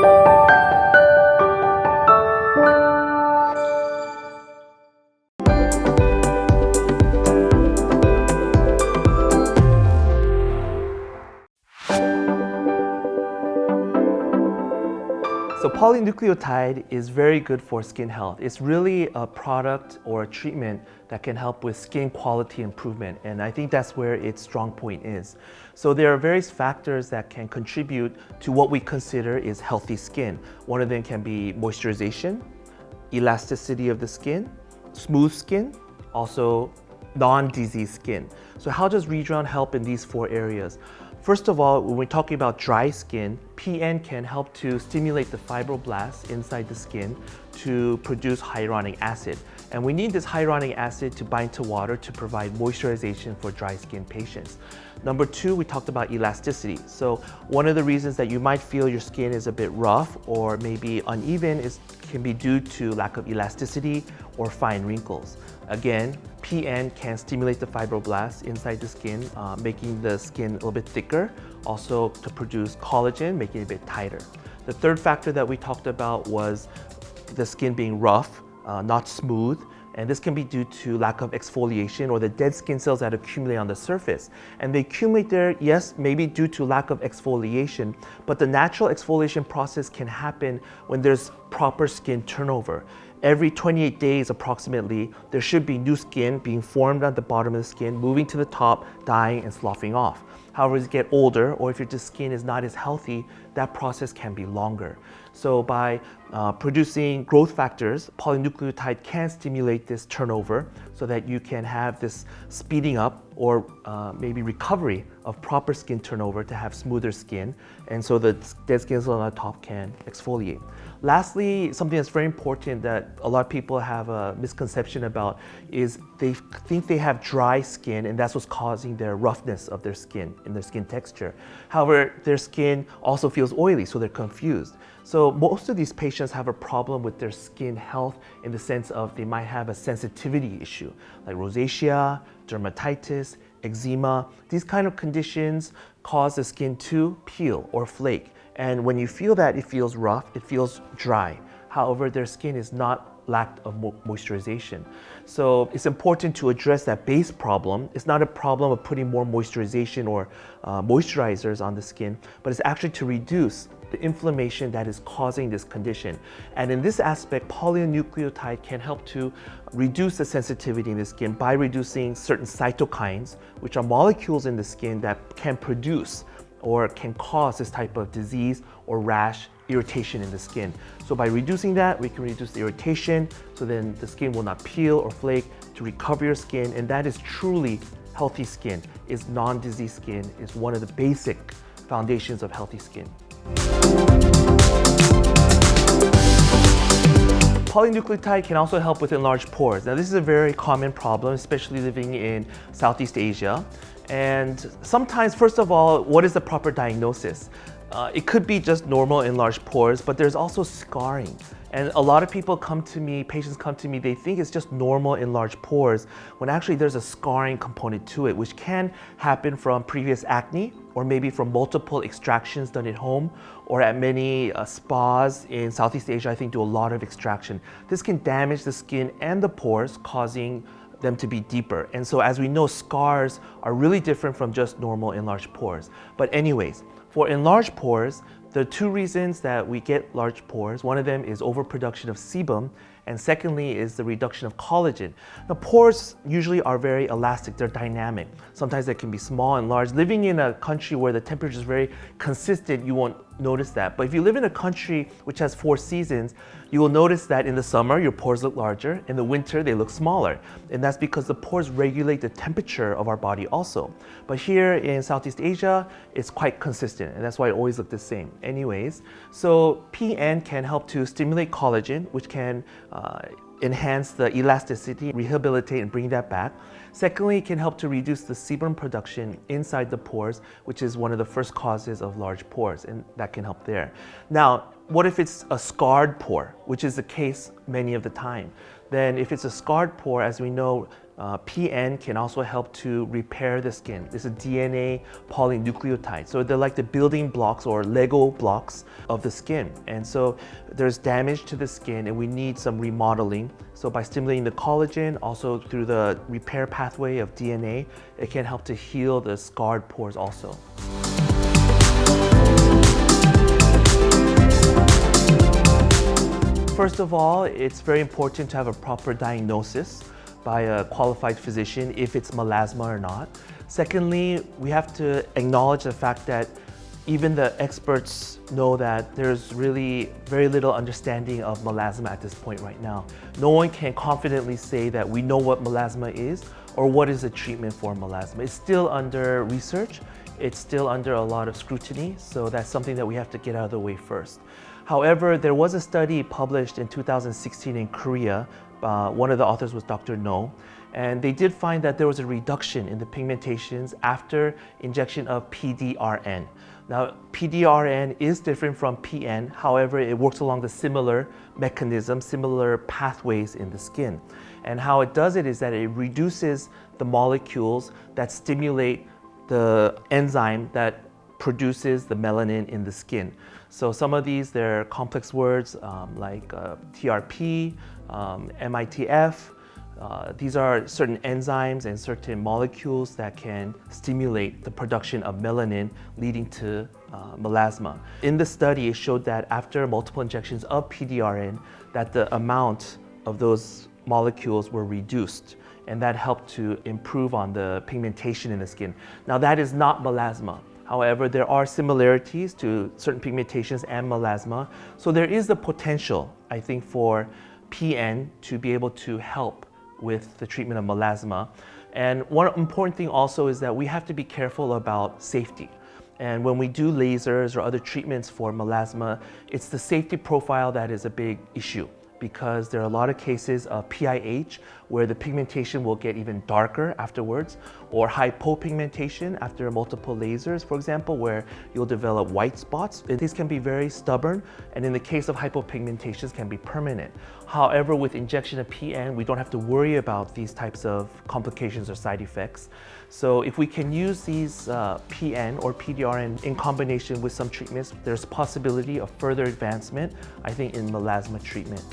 So polynucleotide is very good for skin health. It's really a product or a treatment that can help with skin quality improvement, and I think that's where its strong point is. So there are various factors that can contribute to what we consider is healthy skin. One of them can be moisturization, elasticity of the skin, smooth skin, also non-disease skin. So how does Rejuran help in these four areas? First of all, when we're talking about dry skin, PN can help to stimulate the fibroblasts inside the skin to produce hyaluronic acid. And we need this hyaluronic acid to bind to water to provide moisturization for dry skin patients. Number two, we talked about elasticity. So one of the reasons that you might feel your skin is a bit rough or maybe uneven can be due to lack of elasticity or fine wrinkles. Again, PN can stimulate the fibroblasts inside the skin, making the skin a little bit thicker, also to produce collagen, making it a bit tighter. The third factor that we talked about was the skin being rough, not smooth, and this can be due to lack of exfoliation or the dead skin cells that accumulate on the surface. And they accumulate there, yes, maybe due to lack of exfoliation, but the natural exfoliation process can happen when there's proper skin turnover. Every 28 days approximately, there should be new skin being formed at the bottom of the skin, moving to the top, dying and sloughing off. However, as you get older, or if your skin is not as healthy, that process can be longer. So by producing growth factors, polynucleotide can stimulate this turnover so that you can have this speeding up or maybe recovery of proper skin turnover to have smoother skin, and so the dead skin cells on the top can exfoliate. Lastly, something that's very important that a lot of people have a misconception about is they think they have dry skin and that's what's causing their roughness of their skin and their skin texture. However, their skin also feels oily, so they're confused. So most of these patients have a problem with their skin health in the sense of they might have a sensitivity issue like rosacea, dermatitis, eczema. These kind of conditions cause the skin to peel or flake. And when you feel that, it feels rough, it feels dry. However, their skin is not lack of moisturization. So it's important to address that base problem. It's not a problem of putting more moisturization or moisturizers on the skin, but it's actually to reduce the inflammation that is causing this condition. And in this aspect, polynucleotide can help to reduce the sensitivity in the skin by reducing certain cytokines, which are molecules in the skin that can produce or can cause this type of disease or rash, irritation in the skin. So by reducing that, we can reduce the irritation, so then the skin will not peel or flake, to recover your skin, and that is truly healthy skin. Is non-disease skin, is one of the basic foundations of healthy skin. Polynucleotide can also help with enlarged pores. Now this is a very common problem, especially living in Southeast Asia. And sometimes, first of all, what is the proper diagnosis? It could be just normal enlarged pores, but there's also scarring. And a lot of people come to me, patients come to me, they think it's just normal enlarged pores, when actually there's a scarring component to it, which can happen from previous acne, or maybe from multiple extractions done at home, or at many spas in Southeast Asia, I think do a lot of extraction. This can damage the skin and the pores, causing them to be deeper. And so as we know, scars are really different from just normal enlarged pores. But anyways, for enlarged pores, there are two reasons that we get large pores. One of them is overproduction of sebum, and secondly is the reduction of collagen. Now, pores usually are very elastic, they're dynamic. Sometimes they can be small and large. Living in a country where the temperature is very consistent, you won't notice that. But if you live in a country which has 4 seasons, you will notice that in the summer, your pores look larger. In the winter, they look smaller. And that's because the pores regulate the temperature of our body also. But here in Southeast Asia, it's quite consistent, and that's why it always looks the same. Anyways, so PN can help to stimulate collagen, which can enhance the elasticity, rehabilitate and bring that back. Secondly, it can help to reduce the sebum production inside the pores, which is one of the first causes of large pores, and that can help there. Now, what if it's a scarred pore, which is the case many of the time? Then if it's a scarred pore, as we know, PN can also help to repair the skin. This is DNA polynucleotide. So they're like the building blocks or Lego blocks of the skin. And so there's damage to the skin and we need some remodeling. So by stimulating the collagen, also through the repair pathway of DNA, it can help to heal the scarred pores also. First of all, it's very important to have a proper diagnosis by a qualified physician if it's melasma or not. Secondly, we have to acknowledge the fact that even the experts know that there's really very little understanding of melasma at this point right now. No one can confidently say that we know what melasma is or what is the treatment for melasma. It's still under research. It's still under a lot of scrutiny, so that's something that we have to get out of the way first. However, there was a study published in 2016 in Korea. One of the authors was Dr. No, and they did find that there was a reduction in the pigmentations after injection of PDRN. Now, PDRN is different from PN, however, it works along the similar mechanism, similar pathways in the skin. And how it does it is that it reduces the molecules that stimulate the enzyme that produces the melanin in the skin. So some of these, they're complex words like TRP, MITF. These are certain enzymes and certain molecules that can stimulate the production of melanin, leading to melasma. In the study, it showed that after multiple injections of PDRN, that the amount of those molecules were reduced, and that helped to improve on the pigmentation in the skin. Now, that is not melasma. However, there are similarities to certain pigmentations and melasma. So there is the potential, I think, for PN to be able to help with the treatment of melasma. And one important thing also is that we have to be careful about safety. And when we do lasers or other treatments for melasma, it's the safety profile that is a big issue, because there are a lot of cases of PIH where the pigmentation will get even darker afterwards, or hypopigmentation after multiple lasers, for example, where you'll develop white spots. These can be very stubborn, and in the case of hypopigmentations can be permanent. However, with injection of PN, we don't have to worry about these types of complications or side effects. So if we can use these PN or PDRN in combination with some treatments, there's possibility of further advancement, I think, in melasma treatment.